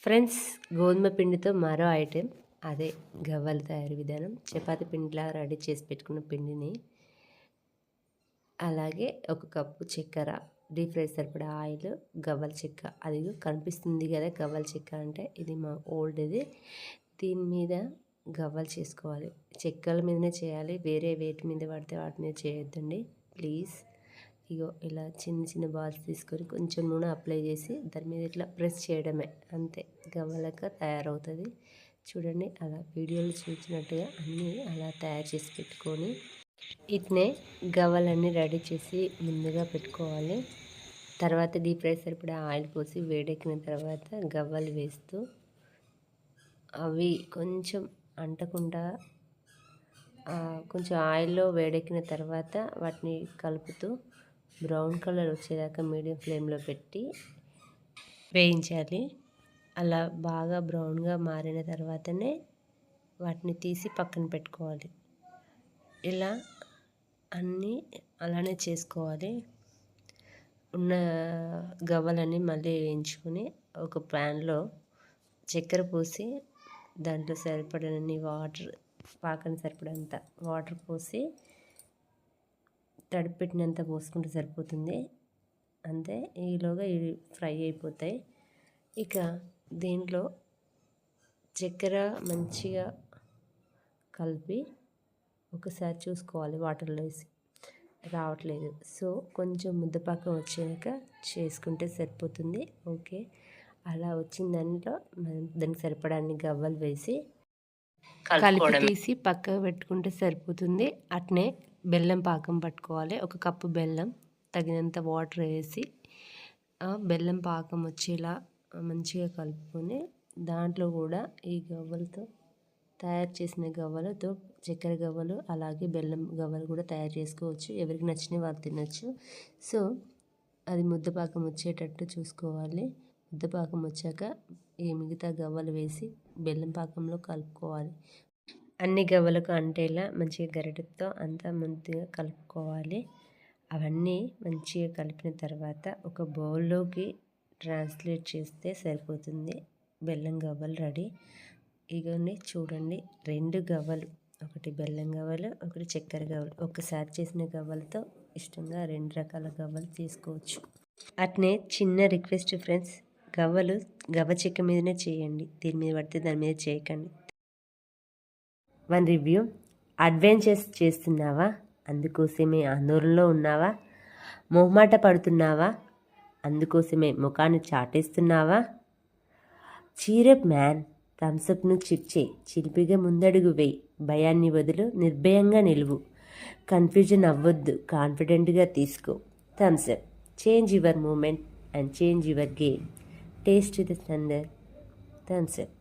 Friends, గోధుమ పిండితో మరో ఐటెం, అదే గవ్వల తయారీ విధానం. చపాతీ పిండిలా రెడీ చేసి పెట్టుకున్న పిండిని, అలాగే ఒక కప్పు చక్కెర, డీప్ ఫ్రై సరిపడా ఆయిల్, గవ్వల చెక్క. అది కనిపిస్తుంది కదా గవ్వల చెక్క అంటే, ఇది మా ఓల్డ్ది. దీని మీద గవ్వలు చేసుకోవాలి. చెక్కల మీదనే చేయాలి, వేరే వేటి మీద పడితే వాటి మీద చేయొద్దండి ప్లీజ్. ఇగో ఇలా చిన్న చిన్న బాల్స్ తీసుకొని కొంచెం నూనె అప్లై చేసి దాని మీద ఇట్లా ప్రెస్ చేయడమే, అంతే. గవ్వలక తయారవుతుంది. చూడండి, అలా వీడియోలో చూసినట్టుగా అన్నీ అలా తయారు చేసి పెట్టుకొని ఇట్నే గవ్వలన్నీ రెడీ చేసి ముందుగా పెట్టుకోవాలి. తర్వాత డీప్ ఫ్రై సరిపడా ఆయిల్ పోసి వేడెక్కిన తర్వాత గవ్వలు వేస్తూ అవి కొంచెం అంటకుండా కొంచెం ఆయిల్లో వేడెక్కిన తర్వాత వాటిని కలుపుతూ బ్రౌన్ కలర్ వచ్చేదాకా మీడియం ఫ్లేమ్లో పెట్టి వేయించాలి. అలా బాగా బ్రౌన్గా మారిన తర్వాతనే వాటిని తీసి పక్కన పెట్టుకోవాలి. ఇలా అన్నీ అలానే చేసుకోవాలి. ఉన్న గవ్వలన్నీ మళ్ళీ వేయించుకొని ఒక ప్యాన్లో చక్కెర పోసి దాంట్లో సరిపడనన్ని వాటర్, పాకని సరిపడంత వాటర్ పోసి తడిపెట్టినంత పోసుకుంటే సరిపోతుంది. అంతే, ఈలోగా ఇవి ఫ్రై అయిపోతాయి. ఇక దీంట్లో చక్కెర మంచిగా కలిపి ఒకసారి చూసుకోవాలి, వాటర్లో వేసి రావట్లేదు. సో కొంచెం ముద్దపాకం వచ్చాక చేసుకుంటే సరిపోతుంది. ఓకే, అలా వచ్చిన దాంట్లో మనం దానికి సరిపడాన్ని గవ్వలు వేసి కలిపి తీసి పక్కకు పెట్టుకుంటే సరిపోతుంది. అట్నే బెల్లం పాకం పట్టుకోవాలి. ఒక కప్పు బెల్లం, తగినంత వాటర్ వేసి బెల్లం పాకం వచ్చేలా మంచిగా కలుపుకొని దాంట్లో కూడా ఈ గవ్వలతో తయారు చేసిన గవ్వలతో చక్కెర గవ్వలు అలాగే బెల్లం గవ్వలు కూడా తయారు చేసుకోవచ్చు. ఎవరికి నచ్చినవి వాళ్ళు తినచ్చు. సో అది ముద్దపాకం వచ్చేటట్టు చూసుకోవాలి. ముద్దపాకం వచ్చాక ఈ మిగతా గవ్వలు వేసి బెల్లం పాకంలో కలుపుకోవాలి. అన్ని గవ్వలకు అంటేలా మంచిగా గరిటెతో అంతా మంచిగా కలుపుకోవాలి. అవన్నీ మంచిగా కలిపిన తర్వాత ఒక బౌల్లోకి ట్రాన్స్లేట్ చేస్తే సరిపోతుంది. బెల్లం గవ్వలు రెడీ. ఇగోండి చూడండి, 2 గవ్వలు, ఒకటి బెల్లం గవ్వలు, ఒకటి చక్కెర గవ్వలు. ఒకసారి చేసిన గవ్వలతో ఇష్టంగా 2 రకాల గవ్వలు తీసుకోవచ్చు. అట్నే చిన్న రిక్వెస్ట్ ఫ్రెండ్స్, గవ్వలు గవ్వ చెక్క మీదనే చేయండి, దీని మీద పడితే దాని మీద చేయకండి. 1 రివ్యూ. అడ్వెంచర్స్ చేస్తున్నావా? అందుకోసమే ఆందోళనలో ఉన్నావా? మొహమాట పడుతున్నావా? అందుకోసమే ముఖాన్ని చాటేస్తున్నావా? చీరప్ మ్యాన్, థమ్సప్ను చిట్చే, చిలిపిగా ముందడుగు వేయి, భయాన్ని వదులు, నిర్భయంగా నిలువు, కన్ఫ్యూజన్ అవ్వద్దు, కాన్ఫిడెంట్గా తీసుకో. Thums Up, change your moment and change your game. Taste the thunder. Thums Up.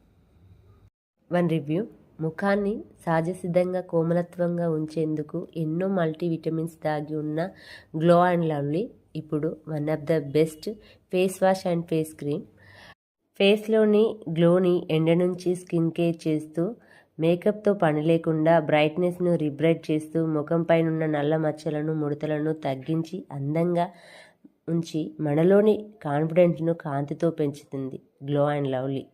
1 review. ముఖాన్ని సహజసిద్ధంగా కోమలత్వంగా ఉంచేందుకు ఎన్నో మల్టీవిటమిన్స్ దాగి ఉన్న గ్లో అండ్ లవ్లీ ఇప్పుడు one of the best face wash and face cream. ఫేస్లోని గ్లోని ఎండ నుంచి స్కిన్ కేర్ చేస్తూ, మేకప్తో పని లేకుండా బ్రైట్నెస్ను రిబ్రైట్ చేస్తూ, ముఖంపైనున్న నల్ల మచ్చలను ముడతలను తగ్గించి అందంగా ఉంచి మనలోని కాన్ఫిడెన్స్ను కాంతితో పెంచుతుంది. Glow and lovely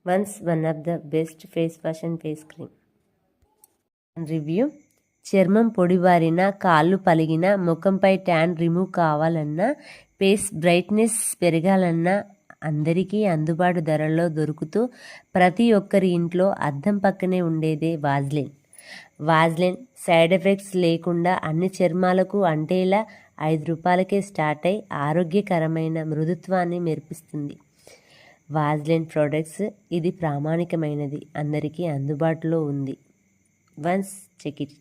one of the best face wash and face cream. Review. చర్మం పొడిబారిన, కాళ్ళు పలిగిన, ముఖంపై ట్యాన్ రిమూవ్ కావాలన్నా, ఫేస్ బ్రైట్నెస్ పెరగాలన్నా అందరికీ అందుబాటు ధరల్లో దొరుకుతూ ప్రతి ఒక్కరి ఇంట్లో అద్దం పక్కనే ఉండేదే వాజ్లిన్. వాజ్లిన్ సైడ్ ఎఫెక్ట్స్ లేకుండా అన్ని చర్మాలకు అంటేలా 5 రూపాయలకే స్టార్ట్ అయి ఆరోగ్యకరమైన మృదుత్వాన్ని మెరిపిస్తుంది. వాజ్లిన్ ప్రొడక్ట్స్, ఇది ప్రామాణికమైనది, అందరికీ అందుబాటులో ఉంది. Once check it.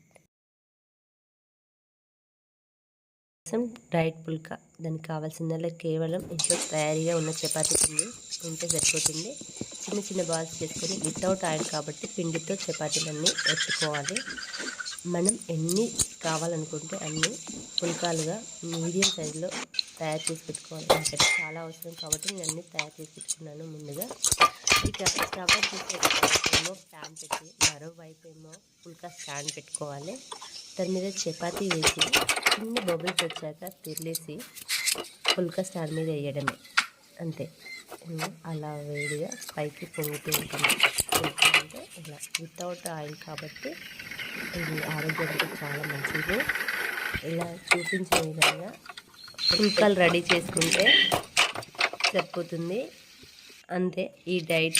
Diet phulka. దానికి కావాల్సిందల్లా కేవలం ఇంట్లో తయారీగా ఉన్న చపాతీ పిండి ఉంటే సరిపోతుంది. చిన్న చిన్న బాల్స్ చేసుకొని వితౌట్ ఆయిల్ కాబట్టి పిండితో చపాతీలన్నీ ఎత్తుకోవాలి. మనం ఎన్ని కావాలనుకుంటే అన్ని పుల్కాలుగా మీడియం సైజులో తయారు చేసి పెట్టుకోవాలి. నాకైతే చాలా అవసరం కాబట్టి నేను అన్నీ తయారు చేసి పెట్టుకున్నాను ముందుగా. ఇక స్టవ్ చేసేమో ప్యాన్ పెట్టి, మరోవైపు ఏమో పుల్కా స్టాండ్ పెట్టుకోవాలి. దాని మీద చపాతీ వేసి చిన్న బబుల్స్ వచ్చాక తిరిలేసి పుల్కా స్టాండ్ మీద వేయడమే, అంతే. అలా వేడిగా పైకి పొంగుతూ ఉంటుంది. అంటే ఇలా వితౌట్ ఆయిల్ కాబట్టి ఇది ఆరోగ్యానికి చాలా మంచిది. ఇలా చూపించిన విధంగా పుల్కాలు రెడీ చేసుకుంటే సరిపోతుంది. అంతే, ఈ డైట్,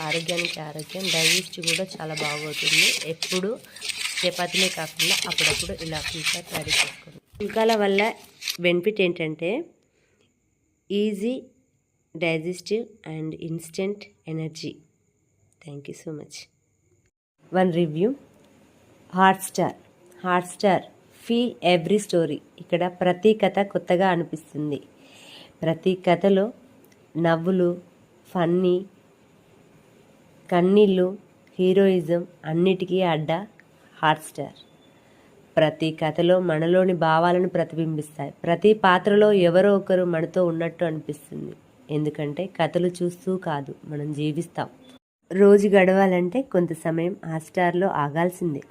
ఆరోగ్యానికి ఆరోగ్యం, డైజెస్ట్ కూడా చాలా బాగవుతుంది. ఎప్పుడు చపాతీలే కాకుండా అప్పుడప్పుడు ఇలా పుల్కా రెడీ చేసుకోండి. పుల్కాల వల్ల బెనిఫిట్ ఏంటంటే easy digestive and instant energy. Thank you so much. One review. Hotstar feel every story. ఇక్కడ ప్రతి కథ కొత్తగా అనిపిస్తుంది. ప్రతి కథలో నవ్వులు, ఫన్నీ, కన్నీళ్ళు, హీరోయిజం అన్నిటికీ అడ్డా హాట్స్టార్. ప్రతి కథలో మనలోని భావాలను ప్రతిబింబిస్తాయి. ప్రతి పాత్రలో ఎవరో ఒకరు మనతో ఉన్నట్టు అనిపిస్తుంది. ఎందుకంటే కథలు చూస్తూ కాదు, మనం జీవిస్తాం. రోజు గడవాలంటే కొంత సమయం హాట్స్టార్లో ఆగాల్సిందే.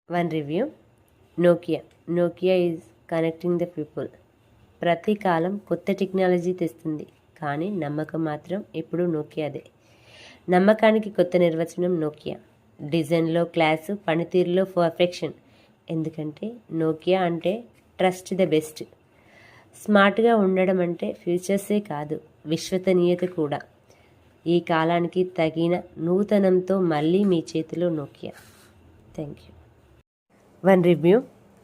One review. Nokia is connecting the people. ప్రతి కాలం కొత్త టెక్నాలజీ తెస్తుంది, కానీ నమ్మకం మాత్రం ఎప్పుడూ నోకియాదే. నమ్మకానికి కొత్త నిర్వచనం నోకియా. డిజైన్లో క్లాసు, పనితీరులో పర్ఫెక్షన్. ఎందుకంటే నోకియా అంటే ట్రస్ట్ ద బెస్ట్. స్మార్ట్గా ఉండడం అంటే ఫ్యూచర్సే కాదు, విశ్వసనీయత కూడా. ఈ కాలానికి తగిన నూతనంతో మళ్ళీ మీ చేతిలో Nokia. Thank you. One review.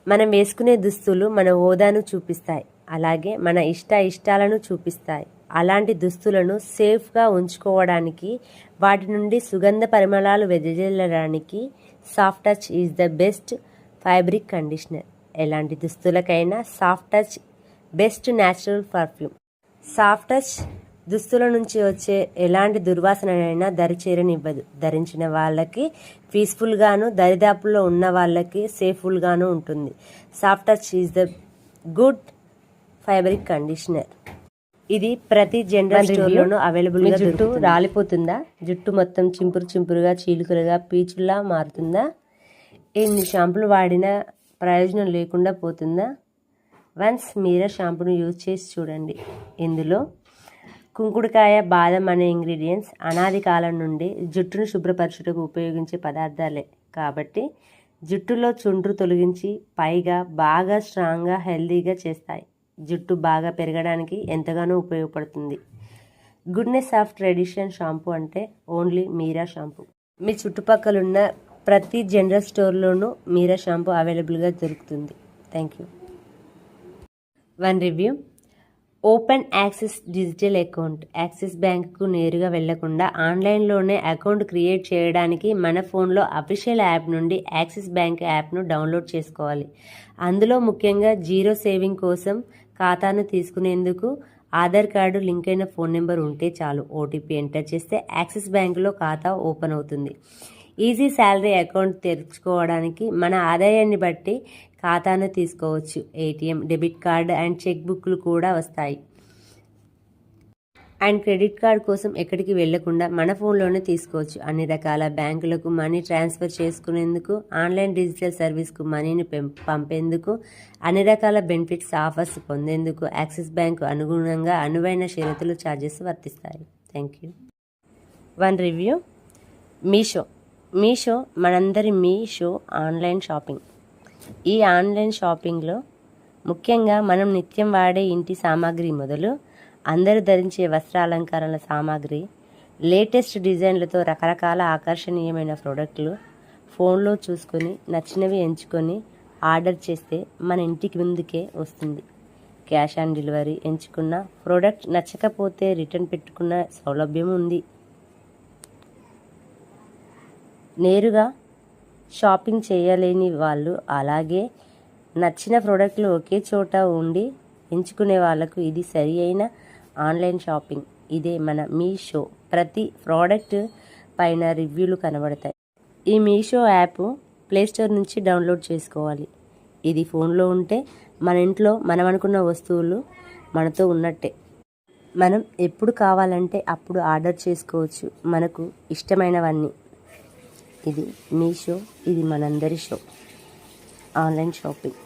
మనం వేసుకునే దుస్తులు మన హోదాను చూపిస్తాయి, అలాగే మన ఇష్టాలను చూపిస్తాయి. అలాంటి దుస్తులను సేఫ్గా ఉంచుకోవడానికి, వాటి నుండి సుగంధ పరిమళాలు వెదజల్లడానికి Soft Touch is the best fabric conditioner. ఎలాంటి దుస్తులకైనా Soft Touch best natural perfume. Soft Touch దుస్తుల నుంచి వచ్చే ఎలాంటి దుర్వాసనైనా దరిచేరనివ్వదు. ధరించిన వాళ్ళకి పీస్ఫుల్గాను, దరిదాపుల్లో ఉన్న వాళ్ళకి సేఫ్ఫుల్గాను ఉంటుంది. Soft Touch is the good fabric conditioner. ఇది ప్రతి జనరల్ స్టోర్లోనూ అవైలబుల్గా. జుట్టు రాలిపోతుందా? జుట్టు మొత్తం చింపురుగా, చీలుకలుగా, పీచులా మారుతుందా? ఎన్ని షాంపులు వాడినా ప్రయోజనం లేకుండా పోతుందా? వన్స్ మీరా షాంపూను యూజ్ చేసి చూడండి. ఇందులో కుంకుడుకాయ, బాదం అనే ఇంగ్రీడియంట్స్ అనాది కాలం నుండి జుట్టును శుభ్రపరచుటకు ఉపయోగించే పదార్థాలే కాబట్టి జుట్టులో చుండ్రు తొలగించి, పైగా బాగా స్ట్రాంగ్గా, హెల్దీగా చేస్తాయి. జుట్టు బాగా పెరగడానికి ఎంతగానో ఉపయోగపడుతుంది. గుడ్నెస్ ఆఫ్ ట్రెడిషన్ షాంపూ అంటే ఓన్లీ మీరా షాంపూ. మీ చుట్టుపక్కలున్న ప్రతి జనరల్ స్టోర్లోనూ మీరా షాంపూ అవైలబుల్గా దొరుకుతుంది. Thank you. One review. Open axis digital account. Axis బ్యాంకుకు నేరుగా వెళ్లకుండా ఆన్లైన్లోనే అకౌంట్ క్రియేట్ చేయడానికి మన ఫోన్లో అఫీషియల్ యాప్ నుండి యాక్సిస్ బ్యాంక్ యాప్ను డౌన్లోడ్ చేసుకోవాలి. అందులో ముఖ్యంగా జీరో సేవింగ్ కోసం ఖాతాను తీసుకునేందుకు ఆధార్ కార్డు, లింక్ అయిన ఫోన్ నెంబర్ ఉంటే చాలు. ఓటీపీ ఎంటర్ చేస్తే యాక్సిస్ బ్యాంకులో ఖాతా ఓపెన్ అవుతుంది. ఈజీ శాలరీ అకౌంట్ తెరుచుకోవడానికి మన ఆదాయాన్ని బట్టి ఖాతాను తీసుకోవచ్చు. ATM, debit card and cheque బుక్లు కూడా వస్తాయి. అండ్ క్రెడిట్ కార్డ్ కోసం ఎక్కడికి వెళ్లకుండా మన ఫోన్లోనే తీసుకోవచ్చు. అన్ని రకాల బ్యాంకులకు మనీ ట్రాన్స్ఫర్ చేసుకునేందుకు, ఆన్లైన్ డిజిటల్ సర్వీస్కు మనీని పంపేందుకు, అన్ని రకాల బెనిఫిట్స్, ఆఫర్స్ పొందేందుకు యాక్సిస్ బ్యాంకు అనుగుణంగా అనువైన షరతులు, ఛార్జెస్ వర్తిస్తాయి. Thank you. One review. Meesho మనందరి మీషో ఆన్లైన్ షాపింగ్. ఈ ఆన్లైన్ షాపింగ్లో ముఖ్యంగా మనం నిత్యం వాడే ఇంటి సామాగ్రి మొదలు అందరూ ధరించే వస్త్రాలంకరణ సామాగ్రి, లేటెస్ట్ డిజైన్లతో రకరకాల ఆకర్షణీయమైన ప్రోడక్ట్లు ఫోన్లో చూసుకొని నచ్చినవి ఎంచుకొని ఆర్డర్ చేస్తే మన ఇంటికి ముందుకే వస్తుంది. Cash on delivery. ఎంచుకున్న ప్రోడక్ట్ నచ్చకపోతే రిటర్న్ పెట్టుకున్న సౌలభ్యం ఉంది. నేరుగా షాపింగ్ చేయలేని వాళ్ళు, అలాగే నచ్చిన ప్రోడక్ట్లు ఒకే చోట ఉండి ఎంచుకునే వాళ్ళకు ఇది సరి అయిన ఆన్లైన్ షాపింగ్. ఇదే మన మీషో. ప్రతి ప్రోడక్ట్ పైన రివ్యూలు కనబడతాయి. ఈ మీషో యాప్ ప్లేస్టోర్ నుంచి డౌన్లోడ్ చేసుకోవాలి. ఇది ఫోన్లో ఉంటే మన ఇంట్లో మనం అనుకున్న వస్తువులు మనతో ఉన్నట్టే. మనం ఎప్పుడు కావాలంటే అప్పుడు ఆర్డర్ చేసుకోవచ్చు మనకు ఇష్టమైనవన్నీ. ఇది మీషో, ఇది మనందరి షో. Online shopping.